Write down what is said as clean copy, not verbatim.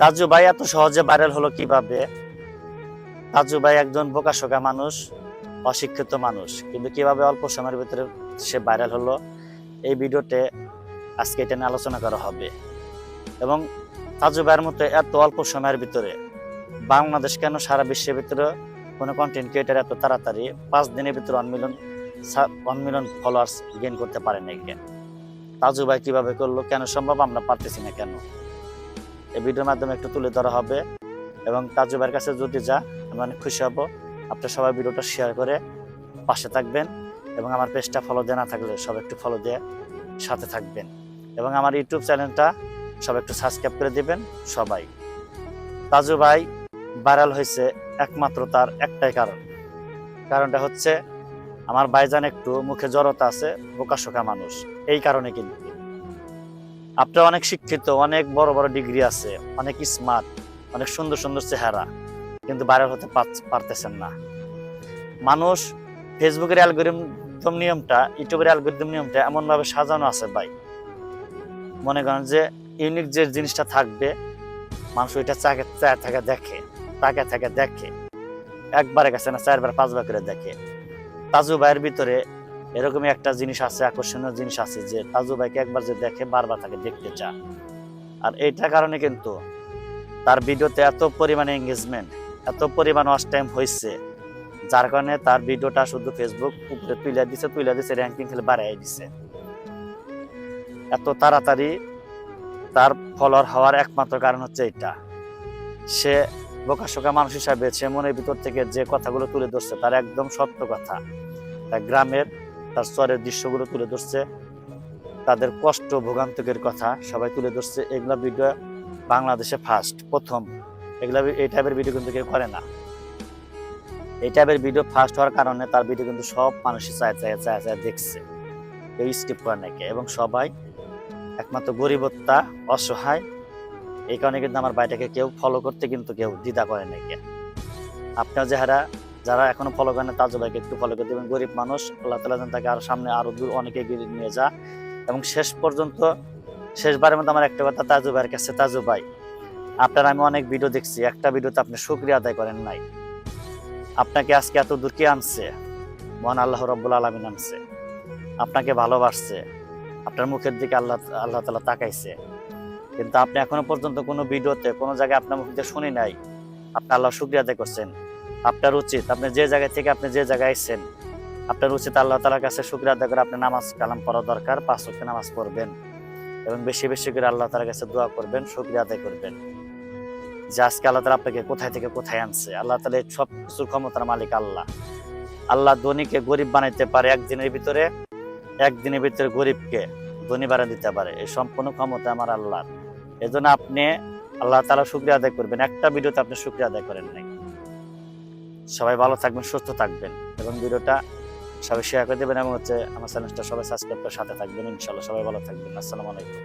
তাজু ভাই এত সহজে ভাইরাল হলো কিভাবে? তাজু ভাই একজন বোকাশোকা মানুষ, অশিক্ষিত মানুষ, কিন্তু কিভাবে অল্প সময়ের ভিতরে সে ভাইরাল হলো, এই ভিডিওতে আজকে এটা নিয়ে আলোচনা করা হবে। এবং তাজু ভাইয়ের মতো এত অল্প সময়ের ভিতরে বাংলাদেশ কেন সারা বিশ্বের ভিতরে কোনো কন্টেন্ট ক্রিয়েটার এত তাড়াতাড়ি 5 দিনের ভিতরে 1 মিলিয়ন ফলোয়ার্স গেইন করতে পারে নাই কেন? তাজু ভাই কিভাবে করলো, কেন সম্ভব, আমরা পারতেছি না কেন? এই ভিডিওর মাধ্যমে একটু তুলে ধরা হবে। এবং তাজু ভাইয়ের কাছে যদি আমি অনেক খুশি হব। আপনারা সবাই ভিডিওটা শেয়ার করে পাশে থাকবেন এবং আমার পেজটা ফলো দিয়ে না থাকলে সব একটু ফলো দিয়ে সাথে থাকবেন এবং আমার ইউটিউব চ্যানেলটা সব একটু সাবস্ক্রাইব করে দিবেন সবাই। তাজু ভাই ভাইরাল হয়েছে একমাত্র তার একটাই কারণটা হচ্ছে আমার ভাইজান একটু মুখে জড়তা আছে, বোকাশোকা মানুষ, এই কারণে। কিন্তু আপনার অনেক শিক্ষিত, অনেক বড় বড় ডিগ্রি আছে, অনেক স্মার্ট, অনেক সুন্দর সুন্দর চেহারা, কিন্তু ভাইরাল হতে পারতেছেন না। মানুষ ফেসবুকের অ্যালগরিদম নিয়মটা, ইউটিউবের অ্যালগরিদম নিয়মটা এমন ভাবে সাজানো আছে ভাই, মনে করেন যে ইউনিক যে জিনিসটা থাকবে মানুষ ওইটা তাকে দেখে একবারে গেছে না 4 বার 5 বার করে দেখে। তাজু ভাইয়ের ভিতরে এরকমই একটা জিনিস আছে, আকর্ষণীয় জিনিস আছে, যে তাজু ভাইকে একবার যে দেখে বারবার তাকে দেখতে চায়। আর এইটার কারণে কিন্তু তার ভিডিওতে এত পরিমাণে এঙ্গেজমেন্ট, এত পরিমাণ ওয়াচ টাইম হয়েছে, যার কারণে তার ভিডিওটা শুধু ফেসবুক উপরে তুলে দিছে র্যাঙ্কিং খেলে বাড়াই দিছে। এত তাড়াতাড়ি তার ফলোয়ার হওয়ার একমাত্র কারণ হচ্ছে এটা। সে বোকাশোকা মানুষ হিসাবে সে মনের ভিতর থেকে যে কথাগুলো তুলে ধরছে তার একদম সত্য কথা। তার গ্রামের, তার চরের দৃশ্যগুলো তুলে ধরছে, তাদের কষ্ট ভোগান্তিকের কথা সবাই তুলে ধরছে। এগুলা ভিডিও বাংলাদেশে প্রথম। এই টাইপের ভিডিও কিন্তু কেউ করে না। এই টাইপের ভিডিও ফার্স্ট হওয়ার কারণে তার ভিডিও কিন্তু সব মানুষই চায় দেখছে, কেউ স্কিপ করে নাকি। এবং সবাই একমাত্র গরিবত্তা, অসহায়, এই কারণে কিন্তু আমার ভাইটাকে কেউ ফলো করতে কিন্তু কেউ দ্বিধা করে নাকি। আপনার যারা এখনো ফলো করেন না, তাজু ভাইকে একটু ফলো করে দেবেন। গরিব মানুষ, আল্লাহ তাআলা যেন তাকে সামনে আরো দূর অনেকে এগিয়ে নিয়ে যা। এবং শেষবারের মধ্যে আমার একটা কথা তাজু ভাইয়ের কাছে, তাজু ভাই আপনার আমি অনেক ভিডিও দেখছি, একটা ভিডিওতে আপনি শুকরিয়া আদায় করেন নাই। আপনাকে আজকে এত দূর কে আনছে? মহান আল্লাহ রাব্বুল আলামিন আনছে, আপনাকে ভালোবাসছে, আপনার মুখের দিকে আল্লাহ তাআলা তাকাইছে। কিন্তু আপনি এখনো পর্যন্ত কোনো ভিডিওতে কোনো জায়গায় আপনার মুখ দিয়ে শুনি নাই আপনি আল্লাহ শুকরিয়া আদায় করছেন। আপনার উচিত, আপনি যে জায়গা থেকে আপনি যে জায়গায় আইছেন, আপনার উচিত আল্লাহ তাআলার কাছে শুকরিয়া আদায় করে আপনি নামাজ কালাম পড়া দরকার, 5 ওয়াক্ত নামাজ পড়বেন এবং বেশি বেশি করে আল্লাহ তাআলার কাছে দোয়া করবেন, শুকরিয়া আদায় করবেন যে আজকে আল্লাহ তাআলা আপনাকে কোথায় থেকে কোথায় আনছে। আল্লাহ তাআলা সব কিছুর ক্ষমতার মালিক আল্লাহ। আল্লাহ ধনীকে গরিব বানাইতে পারে একদিনের ভিতরে গরিবকে ধনী বানিয়ে দিতে পারে। এই সম্পূর্ণ ক্ষমতা আমার আল্লাহর। এজন্য আপনি আল্লাহ তাআলা শুকরিয়া আদায় করবেন। একটা ভিডিওতে আপনি শুকরিয়া আদায় করেন নাই। সবাই ভালো থাকবেন, সুস্থ থাকবেন এবং ভিডিওটা সবাই শেয়ার করে দেবেন এবং আমার চ্যানেলটা সবাই সাবস্ক্রাইব করে সাথে থাকবেন ইনশাআল্লাহ। সবাই ভালো থাকবেন। আসসালামু আলাইকুম।